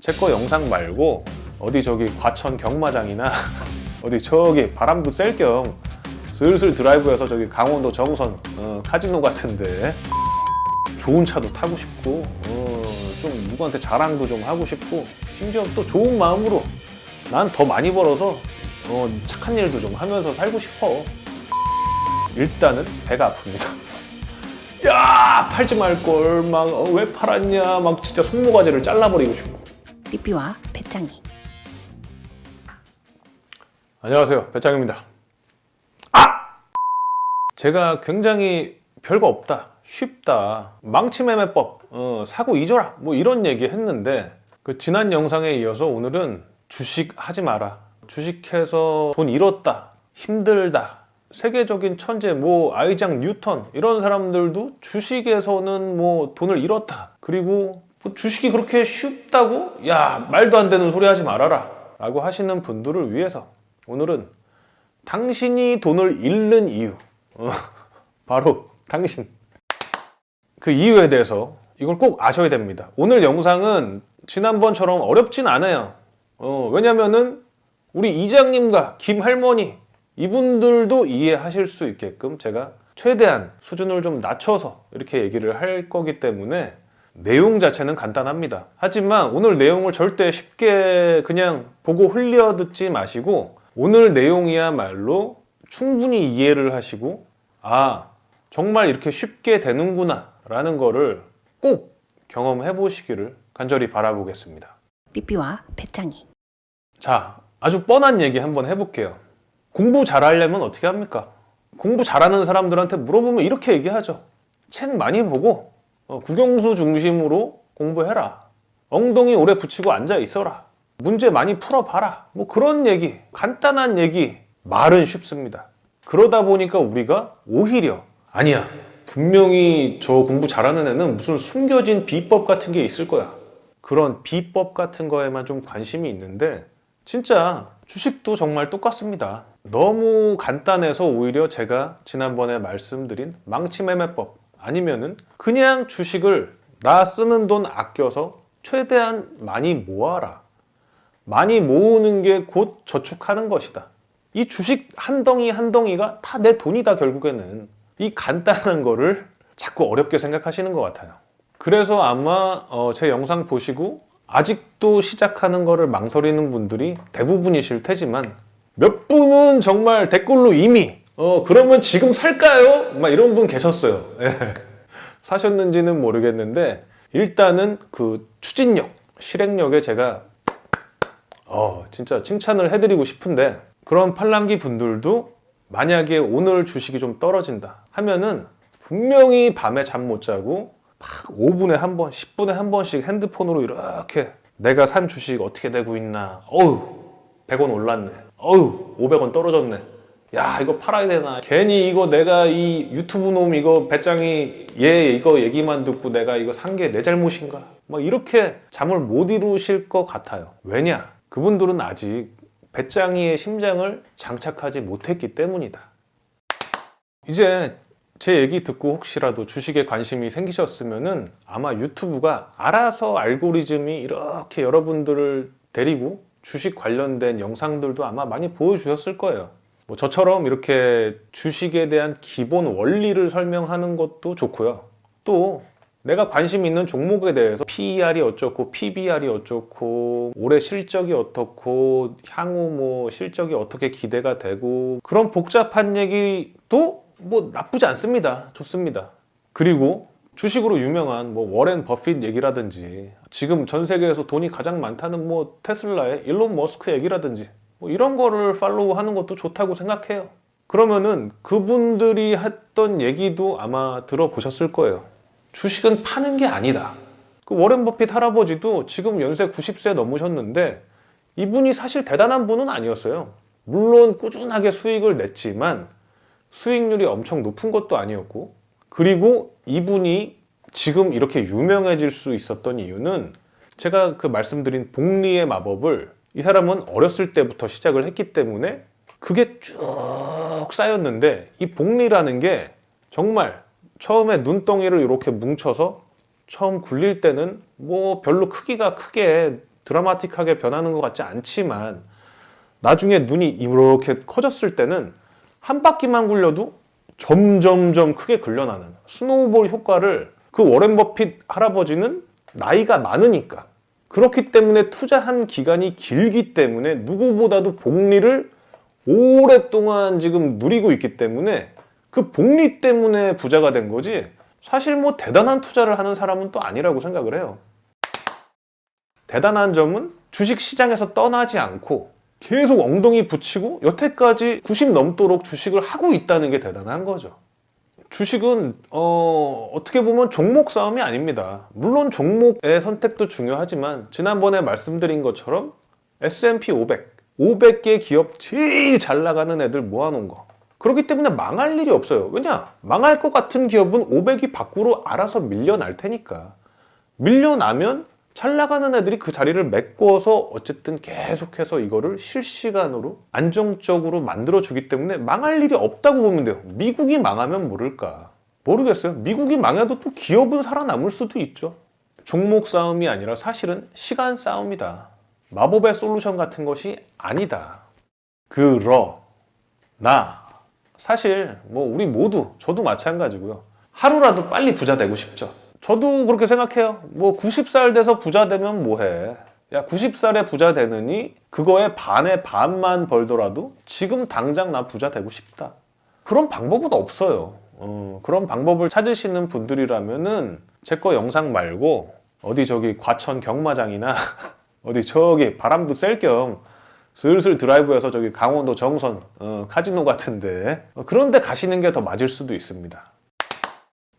제 거 영상 말고 어디 저기 과천 경마장이나 어디 저기 바람도 쐴 겸 슬슬 드라이브해서 저기 강원도 정선 카지노 같은데 좋은 차도 타고 싶고 좀 누구한테 자랑도 좀 하고 싶고 심지어 또 좋은 마음으로 난 더 많이 벌어서 착한 일도 좀 하면서 살고 싶어. 일단은 배가 아픕니다. 야, 팔지 말걸. 막 왜 팔았냐. 막 진짜 손모가지를 잘라버리고 싶고. 삐삐와 배짱이. 안녕하세요, 배짱입니다. 제가 굉장히 별거 없다, 쉽다, 망치매매법, 사고 잊어라, 뭐 이런 얘기 했는데 그 지난 영상에 이어서 오늘은 주식 하지 마라, 주식해서 돈 잃었다, 힘들다, 세계적인 천재 뭐 아이작 뉴턴 이런 사람들도 주식에서는 뭐 돈을 잃었다, 그리고 뭐 주식이 그렇게 쉽다고? 야, 말도 안 되는 소리 하지 말아라 라고 하시는 분들을 위해서 오늘은 당신이 돈을 잃는 이유, 바로 당신, 그 이유에 대해서 이걸 꼭 아셔야 됩니다. 오늘 영상은 지난번처럼 어렵진 않아요. 왜냐면은 우리 이장님과 김할머니 이분들도 이해하실 수 있게끔 제가 최대한 수준을 좀 낮춰서 이렇게 얘기를 할 거기 때문에 내용 자체는 간단합니다. 하지만 오늘 내용을 절대 쉽게 그냥 보고 흘려듣지 마시고 오늘 내용이야말로 충분히 이해를 하시고 아, 정말 이렇게 쉽게 되는구나 라는 거를 꼭 경험해 보시기를 간절히 바라보겠습니다. 삐삐와 배짱이. 자, 아주 뻔한 얘기 한번 해볼게요. 공부 잘하려면 어떻게 합니까? 공부 잘하는 사람들한테 물어보면 이렇게 얘기하죠. 책 많이 보고 국영수 중심으로 공부해라. 엉덩이 오래 붙이고 앉아 있어라. 문제 많이 풀어봐라. 뭐 그런 얘기, 간단한 얘기, 말은 쉽습니다. 그러다 보니까 우리가 오히려 아니야, 분명히 저 공부 잘하는 애는 무슨 숨겨진 비법 같은 게 있을 거야. 그런 비법 같은 거에만 좀 관심이 있는데 진짜 주식도 정말 똑같습니다. 너무 간단해서 오히려 제가 지난번에 말씀드린 망치매매법 아니면은 그냥 주식을 나 쓰는 돈 아껴서 최대한 많이 모아라. 많이 모으는 게 곧 저축하는 것이다. 이 주식 한 덩이 한 덩이가 다 내 돈이다. 결국에는 이 간단한 거를 자꾸 어렵게 생각하시는 것 같아요. 그래서 아마 제 영상 보시고 아직도 시작하는 거를 망설이는 분들이 대부분이실 테지만 몇 분은 정말 댓글로 이미 그러면 지금 살까요? 막 이런 분 계셨어요. 사셨는지는 모르겠는데 일단은 그 추진력, 실행력에 제가 진짜 칭찬을 해드리고 싶은데 그런 팔랑귀 분들도 만약에 오늘 주식이 좀 떨어진다 하면은 분명히 밤에 잠 못 자고 막 5분에 한 번, 10분에 한 번씩 핸드폰으로 이렇게 내가 산 주식 어떻게 되고 있나, 100원 올랐네, 500원 떨어졌네, 야 이거 팔아야 되나, 괜히 이거 내가 이 유튜브 놈 이거 배짱이 얘 이거 얘기만 듣고 내가 이거 산 게 내 잘못인가, 막 이렇게 잠을 못 이루실 것 같아요. 왜냐? 그분들은 아직 배짱이의 심장을 장착하지 못했기 때문이다. 이제 제 얘기 듣고 혹시라도 주식에 관심이 생기셨으면은 아마 유튜브가 알아서 알고리즘이 이렇게 여러분들을 데리고 주식 관련된 영상들도 아마 많이 보여주셨을 거예요. 뭐 저처럼 이렇게 주식에 대한 기본 원리를 설명하는 것도 좋고요. 또 내가 관심 있는 종목에 대해서 PER이 어쩌고 PBR이 어쩌고 올해 실적이 어떻고 향후 뭐 실적이 어떻게 기대가 되고 그런 복잡한 얘기도 뭐 나쁘지 않습니다. 좋습니다. 그리고 주식으로 유명한 뭐 워렌 버핏 얘기라든지 지금 전 세계에서 돈이 가장 많다는 뭐 테슬라의 일론 머스크 얘기라든지 뭐 이런 거를 팔로우하는 것도 좋다고 생각해요. 그러면은 그분들이 했던 얘기도 아마 들어보셨을 거예요. 주식은 파는 게 아니다. 그 워렌 버핏 할아버지도 지금 연세 90세 넘으셨는데 이분이 사실 대단한 분은 아니었어요. 물론 꾸준하게 수익을 냈지만 수익률이 엄청 높은 것도 아니었고, 그리고 이분이 지금 이렇게 유명해질 수 있었던 이유는 제가 그 말씀드린 복리의 마법을 이 사람은 어렸을 때부터 시작을 했기 때문에 그게 쭉 쌓였는데 이 복리라는 게 정말 처음에 눈덩이를 이렇게 뭉쳐서 처음 굴릴 때는 뭐 별로 크기가 크게 드라마틱하게 변하는 것 같지 않지만 나중에 눈이 이렇게 커졌을 때는 한 바퀴만 굴려도 점점점 크게 글려나는 스노우볼 효과를 그 워렌 버핏 할아버지는 나이가 많으니까 그렇기 때문에 투자한 기간이 길기 때문에 누구보다도 복리를 오랫동안 지금 누리고 있기 때문에 그 복리 때문에 부자가 된 거지 사실 뭐 대단한 투자를 하는 사람은 또 아니라고 생각을 해요. 대단한 점은 주식 시장에서 떠나지 않고 계속 엉덩이 붙이고 여태까지 90 넘도록 주식을 하고 있다는 게 대단한 거죠. 주식은 어떻게 보면 종목 싸움이 아닙니다. 물론 종목의 선택도 중요하지만 지난번에 말씀드린 것처럼 S&P 500, 500개 기업 제일 잘 나가는 애들 모아놓은 거. 그렇기 때문에 망할 일이 없어요. 왜냐? 망할 것 같은 기업은 500이 밖으로 알아서 밀려날 테니까. 밀려나면 잘 나가는 애들이 그 자리를 메꿔서 어쨌든 계속해서 이거를 실시간으로 안정적으로 만들어주기 때문에 망할 일이 없다고 보면 돼요. 미국이 망하면 모를까? 모르겠어요. 미국이 망해도 또 기업은 살아남을 수도 있죠. 종목 싸움이 아니라 사실은 시간 싸움이다. 마법의 솔루션 같은 것이 아니다. 그러나 사실 뭐 우리 모두 저도 마찬가지고요. 하루라도 빨리 부자 되고 싶죠. 저도 그렇게 생각해요. 뭐 90살 돼서 부자 되면 뭐해. 야 90살에 부자 되느니 그거의 반의 반만 벌더라도 지금 당장 나 부자 되고 싶다. 그런 방법은 없어요. 그런 방법을 찾으시는 분들이라면은 제 거 영상 말고 어디 저기 과천 경마장이나 어디 저기 바람도 쐴 겸 슬슬 드라이브해서 저기 강원도 정선 카지노 같은데 그런 데 가시는 게 더 맞을 수도 있습니다.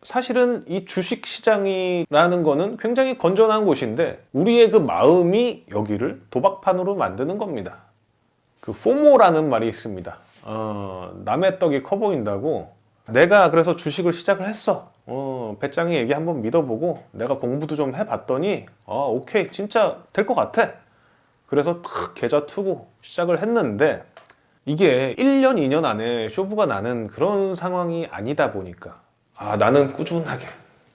사실은 이 주식시장이라는 거는 굉장히 건전한 곳인데 우리의 그 마음이 여기를 도박판으로 만드는 겁니다. 그 포모라는 말이 있습니다. 남의 떡이 커 보인다고. 내가 그래서 주식을 시작을 했어. 배짱이 얘기 한번 믿어보고 내가 공부도 좀 해봤더니 오케이 진짜 될 것 같아. 그래서 탁 계좌 투고 시작을 했는데 이게 1년, 2년 안에 쇼부가 나는 그런 상황이 아니다 보니까 나는 꾸준하게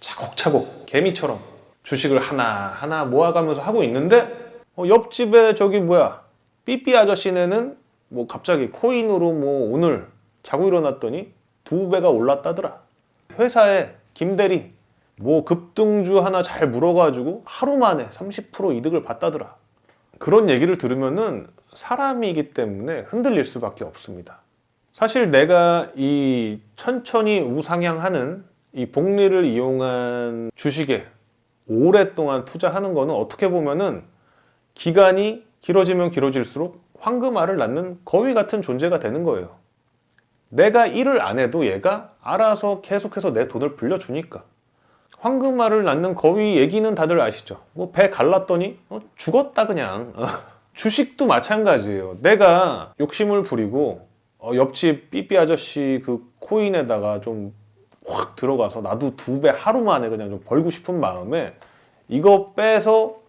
차곡차곡 개미처럼 주식을 하나하나 모아가면서 하고 있는데 옆집에 저기 뭐야 삐삐 아저씨네는 뭐 갑자기 코인으로 뭐 오늘 자고 일어났더니 2배가 올랐다더라. 회사에 김대리 뭐 급등주 하나 잘 물어가지고 하루 만에 30% 이득을 봤다더라. 그런 얘기를 들으면은 사람이기 때문에 흔들릴 수밖에 없습니다. 사실 내가 이 천천히 우상향하는 이 복리를 이용한 주식에 오랫동안 투자하는 거는 어떻게 보면은 기간이 길어지면 길어질수록 황금알을 낳는 거위 같은 존재가 되는 거예요. 내가 일을 안 해도 얘가 알아서 계속해서 내 돈을 불려주니까. 황금알을 낳는 거위 얘기는 다들 아시죠? 뭐 배 갈랐더니 죽었다 그냥. 주식도 마찬가지예요. 내가 욕심을 부리고 옆집 삐삐 아저씨 그 코인에다가 좀 확 들어가서 나도 2배 하루 만에 그냥 좀 벌고 싶은 마음에 이거 빼서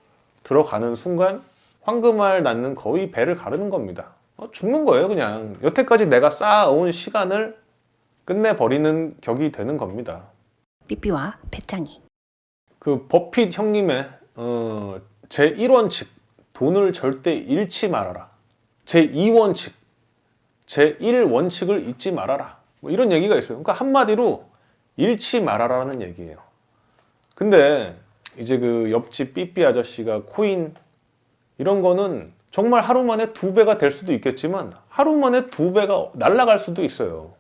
들어가는 순간 황금알 낳는 거의 배를 가르는 겁니다. 죽는 거예요 그냥. 여태까지 내가 쌓아온 시간을 끝내버리는 격이 되는 겁니다. 삐삐와 배짱이. 그 버핏 형님의 제 1원칙 돈을 절대 잃지 말아라. 제 2원칙 제 1원칙을 잊지 말아라. 뭐 이런 얘기가 있어요. 그러니까 한마디로 잃지 말아라는 얘기예요. 근데 이제 그 옆집 삐삐 아저씨가 코인 이런 거는 정말 하루 만에 2배가 될 수도 있겠지만 하루 만에 2배가 날아갈 수도 있어요.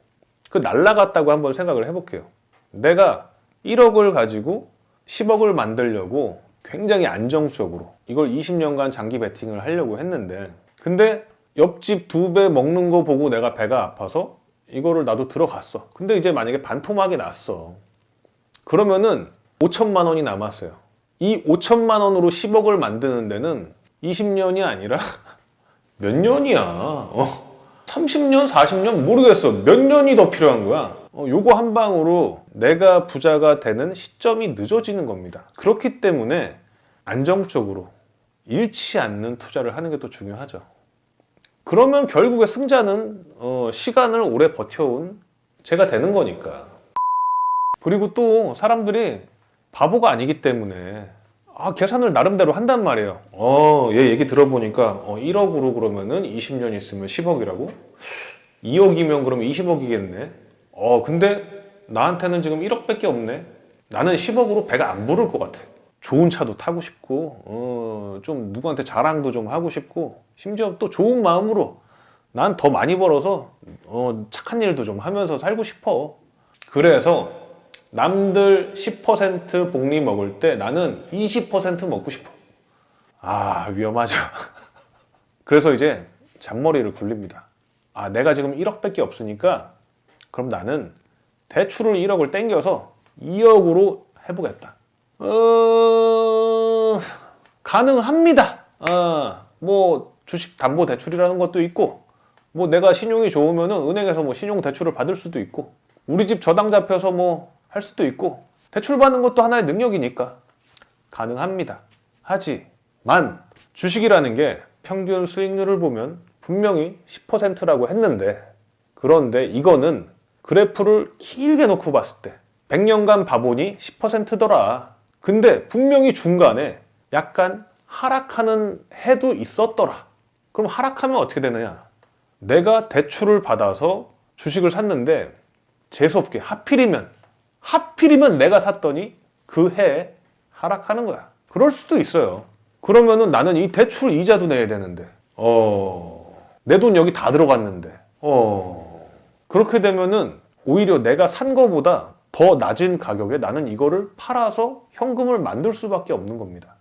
그 날아갔다고 한번 생각을 해볼게요. 내가 1억을 가지고 10억을 만들려고 굉장히 안정적으로 이걸 20년간 장기 베팅을 하려고 했는데 근데 옆집 2배 먹는 거 보고 내가 배가 아파서 이거를 나도 들어갔어. 근데 이제 만약에 반토막이 났어. 그러면은 5천만 원이 남았어요. 이 5천만 원으로 10억을 만드는 데는 20년이 아니라 몇 년이야. 30년, 40년 모르겠어. 몇 년이 더 필요한 거야. 요거 한 방으로 내가 부자가 되는 시점이 늦어지는 겁니다. 그렇기 때문에 안정적으로 잃지 않는 투자를 하는 게 또 중요하죠. 그러면 결국에 승자는 시간을 오래 버텨온 제가 되는 거니까. 그리고 또 사람들이 바보가 아니기 때문에 계산을 나름대로 한단 말이에요. 얘 얘기 들어보니까 1억으로 그러면은 20년 있으면 10억이라고? 2억이면 그러면 20억이겠네. 근데 나한테는 지금 1억밖에 없네. 나는 10억으로 배가 안 부를 것 같아. 좋은 차도 타고 싶고, 좀 누구한테 자랑도 좀 하고 싶고, 심지어 또 좋은 마음으로 난 더 많이 벌어서 착한 일도 좀 하면서 살고 싶어. 그래서 남들 10% 복리 먹을 때 나는 20% 먹고 싶어. 위험하죠. 그래서 이제 잔머리를 굴립니다. 내가 지금 1억밖에 없으니까 그럼 나는 대출을 1억을 땡겨서 2억으로 해보겠다. 가능합니다. 뭐 주식 담보 대출이라는 것도 있고, 뭐 내가 신용이 좋으면은 은행에서 뭐 신용 대출을 받을 수도 있고, 우리 집 저당 잡혀서 뭐 할 수도 있고, 대출 받는 것도 하나의 능력이니까 가능합니다. 하지만 주식이라는 게 평균 수익률을 보면 분명히 10%라고 했는데, 그런데 이거는 그래프를 길게 놓고 봤을 때 100년간 봐보니 10%더라. 근데 분명히 중간에 약간 하락하는 해도 있었더라. 그럼 하락하면 어떻게 되느냐? 내가 대출을 받아서 주식을 샀는데 재수없게 하필이면 내가 샀더니 그 해에 하락하는 거야. 그럴 수도 있어요. 그러면은 나는 이 대출 이자도 내야 되는데 내 돈 여기 다 들어갔는데 그렇게 되면은 오히려 내가 산 거보다 더 낮은 가격에 나는 이거를 팔아서 현금을 만들 수밖에 없는 겁니다.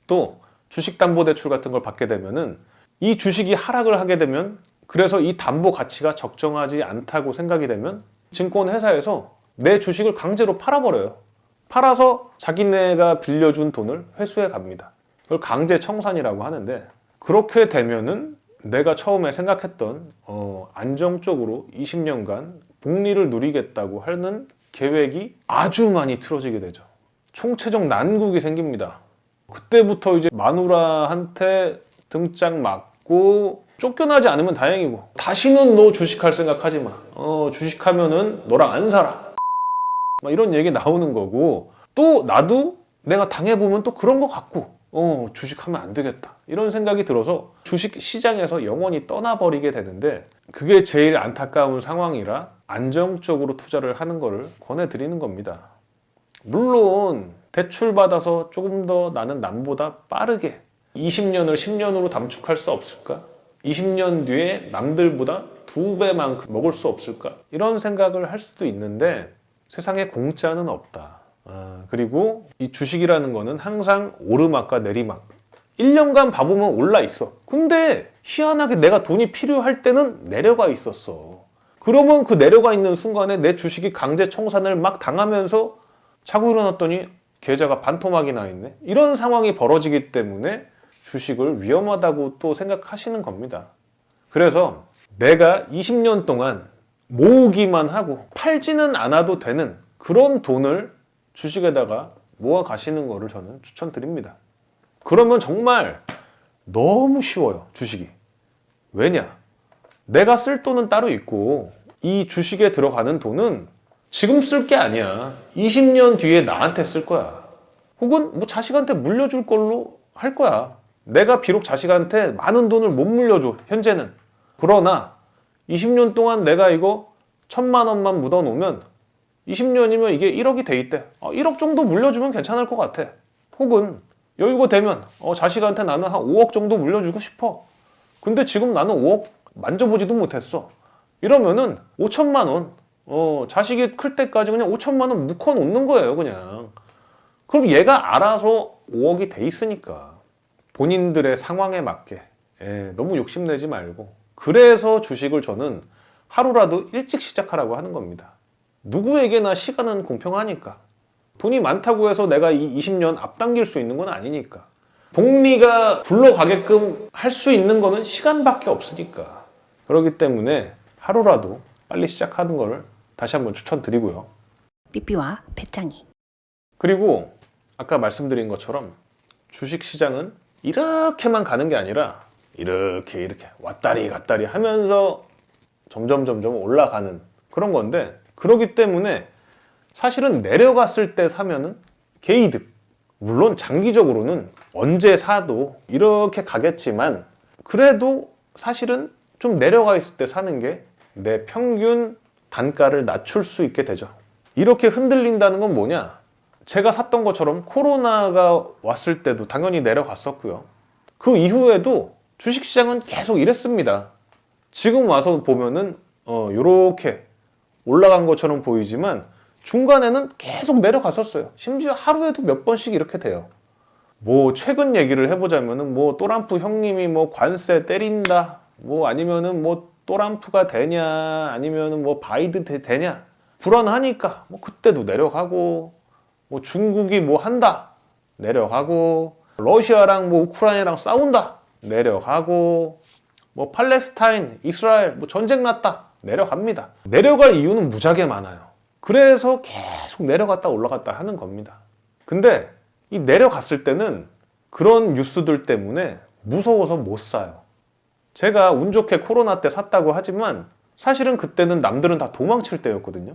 또 주식담보대출 같은 걸 받게 되면은 이 주식이 하락을 하게 되면, 그래서 이 담보 가치가 적정하지 않다고 생각이 되면 증권회사에서 내 주식을 강제로 팔아버려요. 팔아서 자기네가 빌려준 돈을 회수해 갑니다. 그걸 강제 청산이라고 하는데, 그렇게 되면은 내가 처음에 생각했던 안정적으로 20년간 복리를 누리겠다고 하는 계획이 아주 많이 틀어지게 되죠. 총체적 난국이 생깁니다. 그때부터 이제 마누라한테 등짝 맞고 쫓겨나지 않으면 다행이고, 다시는 너 주식할 생각하지 마. 주식하면은 너랑 안 살아. 막 이런 얘기 나오는 거고, 또 나도 내가 당해보면 또 그런 거 같고, 주식하면 안 되겠다. 이런 생각이 들어서 주식 시장에서 영원히 떠나버리게 되는데, 그게 제일 안타까운 상황이라 안정적으로 투자를 하는 거를 권해드리는 겁니다. 물론 대출 받아서 조금 더 나는 남보다 빠르게 20년을 10년으로 단축할 수 없을까? 20년 뒤에 남들보다 2배만큼 먹을 수 없을까? 이런 생각을 할 수도 있는데, 세상에 공짜는 없다. 그리고 이 주식이라는 거는 항상 오르막과 내리막, 1년간 봐보면 올라 있어. 근데 희한하게 내가 돈이 필요할 때는 내려가 있었어. 그러면 그 내려가 있는 순간에 내 주식이 강제 청산을 막 당하면서 자고 일어났더니 계좌가 반토막이 나 있네. 이런 상황이 벌어지기 때문에 주식을 위험하다고 또 생각하시는 겁니다. 그래서 내가 20년 동안 모으기만 하고 팔지는 않아도 되는 그런 돈을 주식에다가 모아 가시는 거를 저는 추천드립니다. 그러면 정말 너무 쉬워요, 주식이. 왜냐? 내가 쓸 돈은 따로 있고, 이 주식에 들어가는 돈은 지금 쓸 게 아니야. 20년 뒤에 나한테 쓸 거야. 혹은 뭐 자식한테 물려줄 걸로 할 거야. 내가 비록 자식한테 많은 돈을 못 물려줘, 현재는. 그러나 20년 동안 내가 이거 1,000만 원만 묻어 놓으면 20년이면 이게 1억이 돼 있대. 1억 정도 물려주면 괜찮을 것 같아. 혹은 여유가 되면 자식한테 나는 한 5억 정도 물려주고 싶어. 근데 지금 나는 5억 만져보지도 못했어. 이러면은 5천만 원, 자식이 클 때까지 그냥 5천만 원 묶어 놓는 거예요, 그냥. 그럼 얘가 알아서 5억이 돼 있으니까. 본인들의 상황에 맞게 너무 욕심내지 말고. 그래서 주식을 저는 하루라도 일찍 시작하라고 하는 겁니다. 누구에게나 시간은 공평하니까. 돈이 많다고 해서 내가 이 20년 앞당길 수 있는 건 아니니까. 복리가 굴러가게끔 할 수 있는 거는 시간밖에 없으니까. 그렇기 때문에 하루라도 빨리 시작하는 거를 다시 한번 추천드리고요. 삐삐와 배짱이. 그리고 아까 말씀드린 것처럼 주식시장은 이렇게만 가는 게 아니라 이렇게 왔다리 갔다리 하면서 점점 올라가는 그런 건데, 그렇기 때문에 사실은 내려갔을 때 사면은 개이득, 물론 장기적으로는 언제 사도 이렇게 가겠지만 그래도 사실은 좀 내려가 있을 때 사는 게 내 평균 단가를 낮출 수 있게 되죠. 이렇게 흔들린다는 건 뭐냐? 제가 샀던 것처럼 코로나가 왔을 때도 당연히 내려갔었고요. 그 이후에도 주식시장은 계속 이랬습니다. 지금 와서 보면은 이렇게 올라간 것처럼 보이지만 중간에는 계속 내려갔었어요. 심지어 하루에도 몇 번씩 이렇게 돼요. 뭐 최근 얘기를 해보자면은 뭐 또람프 형님이 뭐 관세 때린다, 뭐 아니면은 뭐 또람프가 되냐, 아니면은 뭐 바이든 되냐 불안하니까 뭐 그때도 내려가고, 뭐 중국이 뭐 한다 내려가고, 러시아랑 뭐 우크라이나랑 싸운다 내려가고, 뭐 팔레스타인, 이스라엘 뭐 전쟁 났다 내려갑니다. 내려갈 이유는 무지하게 많아요. 그래서 계속 내려갔다 올라갔다 하는 겁니다. 근데 이 내려갔을 때는 그런 뉴스들 때문에 무서워서 못 사요. 제가 운 좋게 코로나 때 샀다고 하지만 사실은 그때는 남들은 다 도망칠 때였거든요.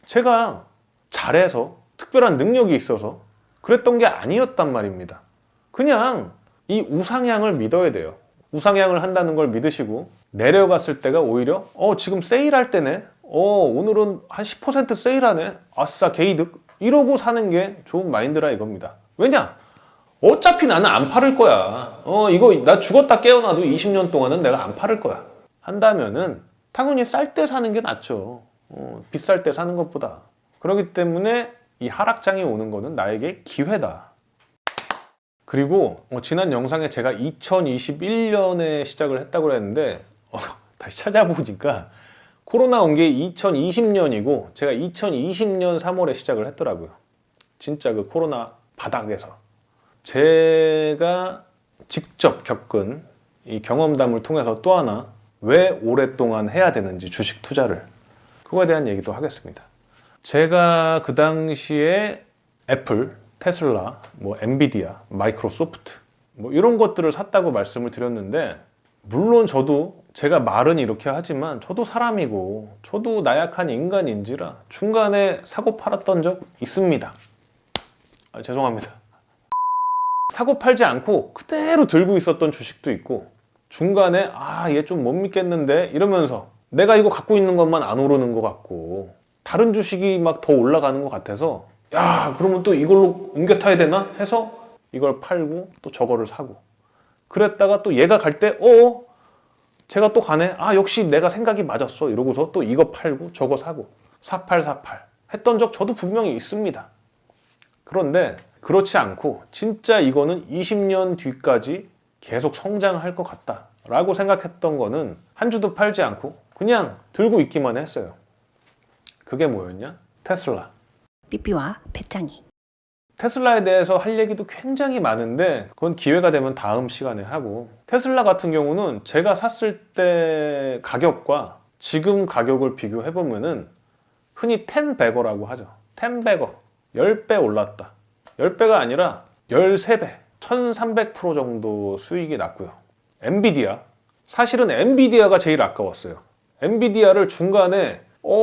제가 잘해서 특별한 능력이 있어서 그랬던 게 아니었단 말입니다. 그냥 이 우상향을 믿어야 돼요. 우상향을 한다는 걸 믿으시고 내려갔을 때가 오히려 지금 세일할 때네, 오늘은 한 10% 세일하네, 아싸 개이득, 이러고 사는 게 좋은 마인드라 이겁니다. 왜냐? 어차피 나는 안 팔을 거야. 이거 나 죽었다 깨어나도 20년 동안은 내가 안 팔을 거야 한다면은 당연히 쌀 때 사는 게 낫죠. 비쌀 때 사는 것보다. 그렇기 때문에 이 하락장이 오는 거는 나에게 기회다. 그리고 지난 영상에 제가 2021년에 시작을 했다고 그랬는데 다시 찾아보니까 코로나 온 게 2020년이고 제가 2020년 3월에 시작을 했더라고요. 진짜 그 코로나 바닥에서 제가 직접 겪은 이 경험담을 통해서 또 하나 왜 오랫동안 해야 되는지 주식 투자를, 그거에 대한 얘기도 하겠습니다. 제가 그 당시에 애플, 테슬라, 뭐 엔비디아, 마이크로소프트 뭐 이런 것들을 샀다고 말씀을 드렸는데, 물론 저도 제가 말은 이렇게 하지만 저도 사람이고 저도 나약한 인간인지라 중간에 사고 팔았던 적 있습니다. 죄송합니다. 사고 팔지 않고 그대로 들고 있었던 주식도 있고, 중간에 얘 좀 못 믿겠는데 이러면서 내가 이거 갖고 있는 것만 안 오르는 것 같고 다른 주식이 막 더 올라가는 것 같아서 야 그러면 또 이걸로 옮겨 타야 되나 해서 이걸 팔고 또 저거를 사고, 그랬다가 또 얘가 갈 때 제가 또 가네, 역시 내가 생각이 맞았어 이러고서 또 이거 팔고 저거 사고 4848 했던 적 저도 분명히 있습니다. 그런데 그렇지 않고 진짜 이거는 20년 뒤까지 계속 성장할 것 같다 라고 생각했던 거는 한 주도 팔지 않고 그냥 들고 있기만 했어요. 그게 뭐였냐? 테슬라. 삐삐와 배짱이. 테슬라에 대해서 할 얘기도 굉장히 많은데 그건 기회가 되면 다음 시간에 하고, 테슬라 같은 경우는 제가 샀을 때 가격과 지금 가격을 비교해보면은 흔히 10배거라고 하죠. 10배거. 10배 올랐다. 10배가 아니라 13배, 1300% 정도 수익이 났고요. 엔비디아. 사실은 엔비디아가 제일 아까웠어요. 엔비디아를 중간에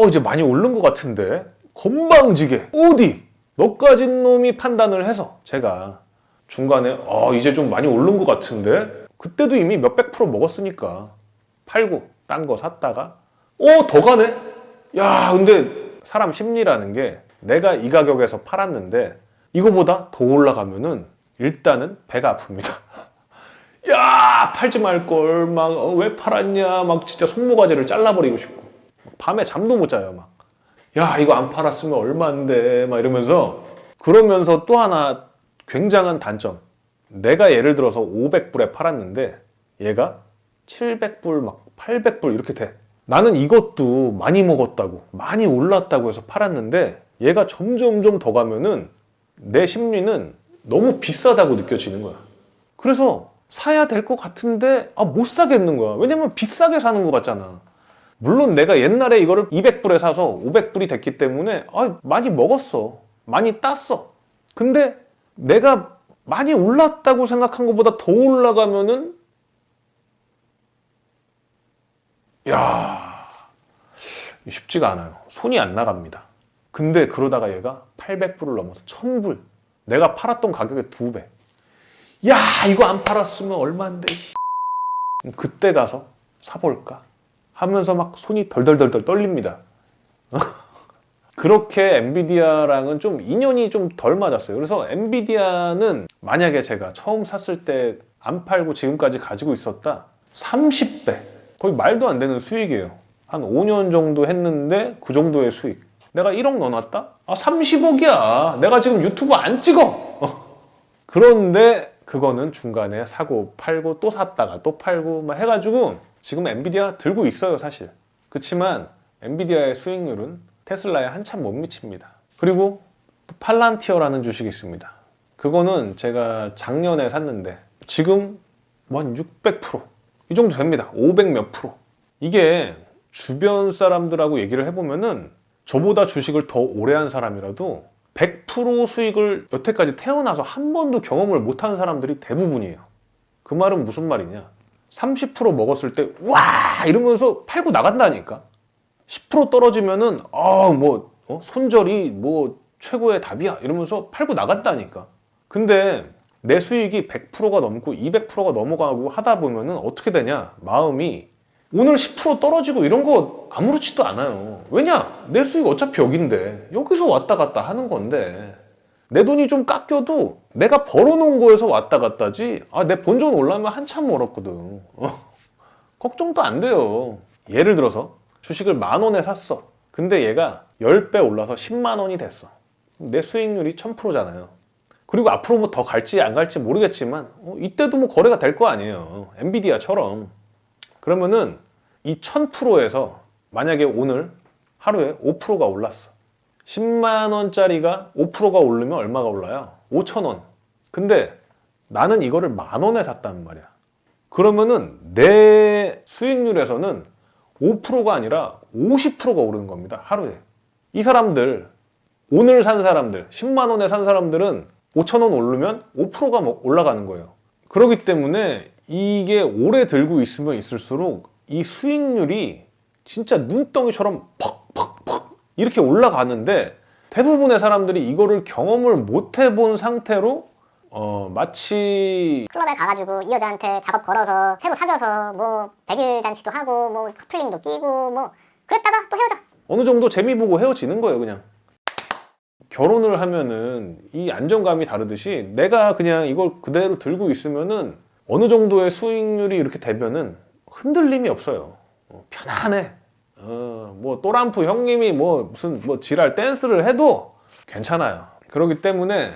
이제 많이 오른 것 같은데 건방지게 어디? 너까진 놈이 판단을 해서 제가 중간에 이제 좀 많이 오른 것 같은데, 그때도 이미 몇백 프로 먹었으니까 팔고 딴 거 샀다가 더 가네? 야 근데 사람 심리라는 게 내가 이 가격에서 팔았는데 이거보다 더 올라가면은 일단은 배가 아픕니다. 야 팔지 말걸, 막 왜 팔았냐, 막 진짜 손모가지를 잘라버리고 싶고 밤에 잠도 못 자요. 막 야 이거 안 팔았으면 얼마인데 막 이러면서. 그러면서 또 하나 굉장한 단점, 내가 예를 들어서 500불에 팔았는데 얘가 700불 막 800불 이렇게 돼. 나는 이것도 많이 먹었다고 많이 올랐다고 해서 팔았는데 얘가 점점점 더 가면은 내 심리는 너무 비싸다고 느껴지는 거야. 그래서 사야 될 것 같은데 못 사겠는 거야. 왜냐면 비싸게 사는 것 같잖아. 물론 내가 옛날에 이거를 200불에 사서 500불이 됐기 때문에 많이 먹었어, 많이 땄어. 근데 내가 많이 올랐다고 생각한 것보다 더 올라가면은 쉽지가 않아요. 손이 안 나갑니다. 근데 그러다가 얘가 800불을 넘어서 1000불 내가 팔았던 가격의 2배. 야, 이거 안 팔았으면 얼마인데. 그때 가서 사볼까? 하면서 막 손이 덜덜덜덜 떨립니다. 그렇게 엔비디아랑은 좀 인연이 좀 덜 맞았어요. 그래서 엔비디아는 만약에 제가 처음 샀을 때 안 팔고 지금까지 가지고 있었다, 30배. 거의 말도 안 되는 수익이에요. 한 5년 정도 했는데 그 정도의 수익. 내가 1억 넣어놨다? 아, 30억이야. 내가 지금 유튜브 안 찍어. 그런데 그거는 중간에 사고 팔고 또 샀다가 또 팔고 막 해가지고 지금 엔비디아 들고 있어요, 사실. 그렇지만 엔비디아의 수익률은 테슬라에 한참 못 미칩니다. 그리고 또 팔란티어라는 주식이 있습니다. 그거는 제가 작년에 샀는데 지금 뭐 한 600%, 이 정도 됩니다. 500 몇 프로. 이게 주변 사람들하고 얘기를 해보면은 저보다 주식을 더 오래 한 사람이라도 100% 수익을 여태까지 태어나서 한 번도 경험을 못한 사람들이 대부분이에요. 그 말은 무슨 말이냐? 30% 먹었을 때 와! 이러면서 팔고 나간다니까. 10% 떨어지면은 손절이 뭐 최고의 답이야 이러면서 팔고 나간다니까. 근데 내 수익이 100%가 넘고 200%가 넘어가고 하다 보면은 어떻게 되냐? 마음이 오늘 10% 떨어지고 이런 거 아무렇지도 않아요. 왜냐? 내 수익 어차피 여긴데 여기서 왔다 갔다 하는 건데 내 돈이 좀 깎여도 내가 벌어놓은 거에서 왔다 갔다지, 내 본전 올라면 한참 멀었거든. 걱정도 안 돼요. 예를 들어서 주식을 10,000원에 샀어. 근데 얘가 10배 올라서 10만 원이 됐어. 내 수익률이 1000%잖아요. 그리고 앞으로 뭐 더 갈지 안 갈지 모르겠지만 이때도 뭐 거래가 될 거 아니에요. 엔비디아처럼. 그러면은 이 1000%에서 만약에 오늘 하루에 5%가 올랐어. 10만 원짜리가 5%가 오르면 얼마가 올라요? 5,000원. 근데 나는 이거를 10,000원에 샀단 말이야. 그러면은 내 수익률에서는 5%가 아니라 50%가 오르는 겁니다. 하루에. 이 사람들, 오늘 산 사람들, 10만 원에 산 사람들은 5,000원 오르면 5%가 올라가는 거예요. 그렇기 때문에 이게 오래 들고 있으면 있을수록 이 수익률이 진짜 눈덩이처럼 퍽퍽퍽 이렇게 올라가는데, 대부분의 사람들이 이거를 경험을 못 해본 상태로 마치 클럽에 가가지고 이 여자한테 작업 걸어서 새로 사귀어서 뭐 100일 잔치도 하고 뭐 커플링도 끼고 뭐 그랬다가 또 헤어져. 어느 정도 재미 보고 헤어지는 거예요, 그냥. 결혼을 하면은 이 안정감이 다르듯이 내가 그냥 이걸 그대로 들고 있으면은 어느 정도의 수익률이 이렇게 되면은 흔들림이 없어요. 편안해. 뭐 또람프 형님이 무슨 지랄 댄스를 해도 괜찮아요. 그렇기 때문에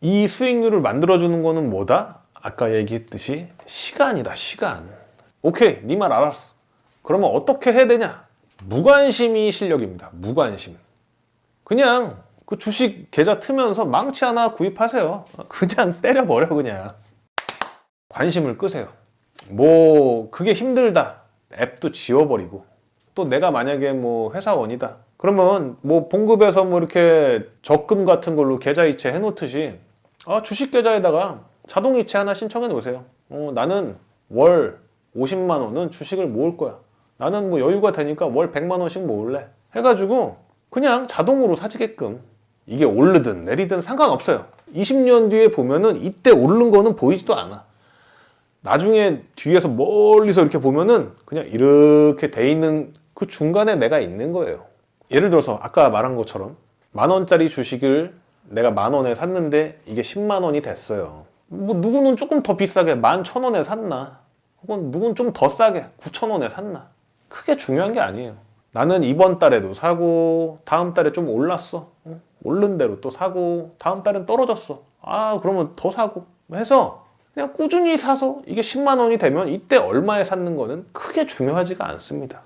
이 수익률을 만들어주는 거는 뭐다? 아까 얘기했듯이 시간이다, 시간. 오케이, 네 말 알았어. 그러면 어떻게 해야 되냐? 무관심이 실력입니다. 무관심. 그냥 그 주식 계좌 트면서 망치 하나 구입하세요. 그냥 때려버려, 그냥. 관심을 끄세요. 뭐 그게 힘들다, 앱도 지워버리고. 또 내가 만약에 뭐 회사원이다, 그러면 뭐 봉급에서 뭐 이렇게 적금 같은 걸로 계좌 이체 해놓듯이 주식 계좌에다가 자동 이체 하나 신청해 놓으세요. 나는 월 50만 원은 주식을 모을 거야. 나는 뭐 여유가 되니까 월 100만 원씩 모을래. 해가지고 그냥 자동으로 사지게끔. 이게 오르든 내리든 상관없어요. 20년 뒤에 보면은 이때 오른 거는 보이지도 않아. 나중에 뒤에서 멀리서 이렇게 보면은 그냥 이렇게 돼 있는 그 중간에 내가 있는 거예요. 예를 들어서 아까 말한 것처럼 10,000원짜리 주식을 내가 10,000원에 샀는데 이게 10만 원이 됐어요. 뭐 누구는 조금 더 비싸게 11,000원에 샀나, 혹은 누구는 좀 더 싸게 9,000원에 샀나, 크게 중요한 게 아니에요. 나는 이번 달에도 사고 다음 달에 좀 올랐어. 오른 대로 또 사고 다음 달엔 떨어졌어. 그러면 더 사고 해서 그냥 꾸준히 사서 이게 10만 원이 되면 이때 얼마에 샀는 거는 크게 중요하지가 않습니다.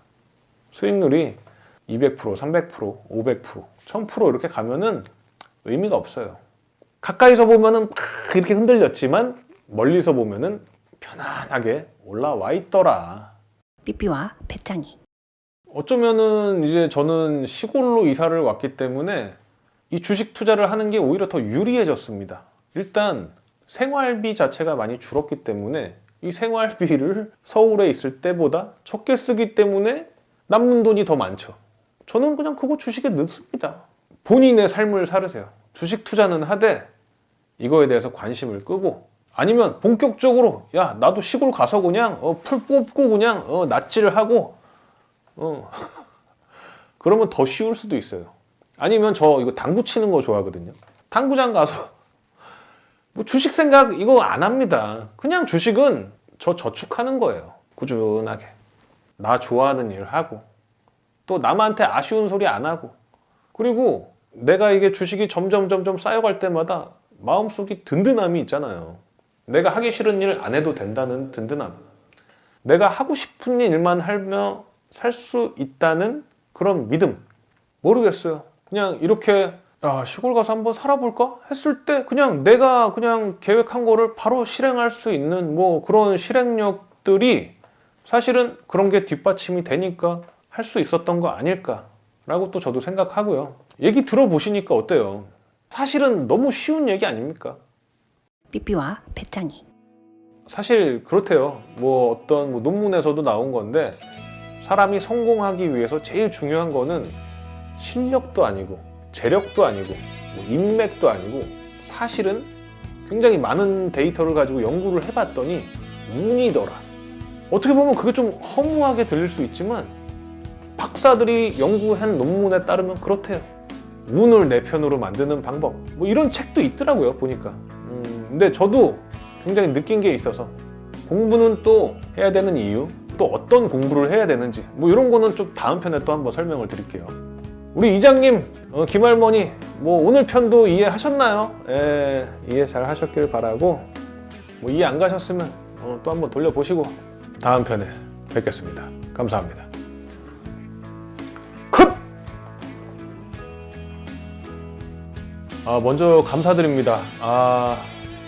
수익률이 200%, 300%, 500%, 1000% 이렇게 가면은 의미가 없어요. 가까이서 보면은 막 이렇게 흔들렸지만 멀리서 보면은 편안하게 올라와 있더라. 삐삐와 배짱이. 어쩌면은 이제 저는 시골로 이사를 왔기 때문에 이 주식 투자를 하는 게 오히려 더 유리해졌습니다. 일단 생활비 자체가 많이 줄었기 때문에 이 생활비를 서울에 있을 때보다 적게 쓰기 때문에 남는 돈이 더 많죠. 저는 그냥 그거 주식에 넣습니다. 본인의 삶을 살으세요. 주식 투자는 하되 이거에 대해서 관심을 끄고, 아니면 본격적으로 야 나도 시골 가서 그냥 풀 뽑고 그냥 낫지를 하고 그러면 더 쉬울 수도 있어요. 아니면 저 이거 당구 치는 거 좋아하거든요. 당구장 가서 뭐 주식 생각 이거 안 합니다. 그냥 주식은 저 저축하는 거예요. 꾸준하게 나 좋아하는 일 하고, 또 남한테 아쉬운 소리 안 하고, 그리고 내가 이게 주식이 점점 쌓여갈 때마다 마음속에 든든함이 있잖아요. 내가 하기 싫은 일 안 해도 된다는 든든함, 내가 하고 싶은 일만 하며 살 수 있다는 그런 믿음. 모르겠어요. 그냥 이렇게 야, 시골 가서 한번 살아볼까 했을 때 그냥 내가 그냥 계획한 거를 바로 실행할 수 있는 뭐 그런 실행력들이 사실은 그런 게 뒷받침이 되니까 할 수 있었던 거 아닐까라고 또 저도 생각하고요. 얘기 들어보시니까 어때요? 사실은 너무 쉬운 얘기 아닙니까? 삐삐와 배짱이. 사실 그렇대요. 뭐 어떤 뭐 논문에서도 나온 건데, 사람이 성공하기 위해서 제일 중요한 거는 실력도 아니고 재력도 아니고 뭐 인맥도 아니고, 사실은 굉장히 많은 데이터를 가지고 연구를 해봤더니 운이더라. 어떻게 보면 그게 좀 허무하게 들릴 수 있지만 박사들이 연구한 논문에 따르면 그렇대요. 운을 내 편으로 만드는 방법, 뭐 이런 책도 있더라고요 보니까. 근데 저도 굉장히 느낀 게 있어서, 공부는 또 해야 되는 이유, 또 어떤 공부를 해야 되는지 뭐 이런 거는 좀 다음 편에 또 한번 설명을 드릴게요. 우리 이장님, 김할머니 뭐 오늘 편도 이해하셨나요? 예, 이해 잘 하셨길 바라고, 뭐 이해 안 가셨으면 또 한번 돌려보시고 다음 편에 뵙겠습니다. 감사합니다. 먼저 감사드립니다.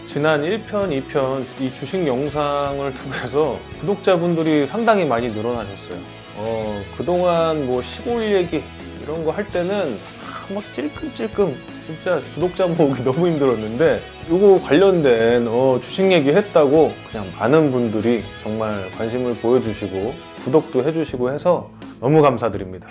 지난 1편, 2편 이 주식 영상을 통해서 구독자분들이 상당히 많이 늘어나셨어요. 그동안 뭐 시골 얘기 이런 거 할 때는 막 찔끔찔끔 진짜 구독자 모으기 너무 힘들었는데, 이거 관련된 주식 얘기 했다고 그냥 많은 분들이 정말 관심을 보여주시고 구독도 해주시고 해서 너무 감사드립니다.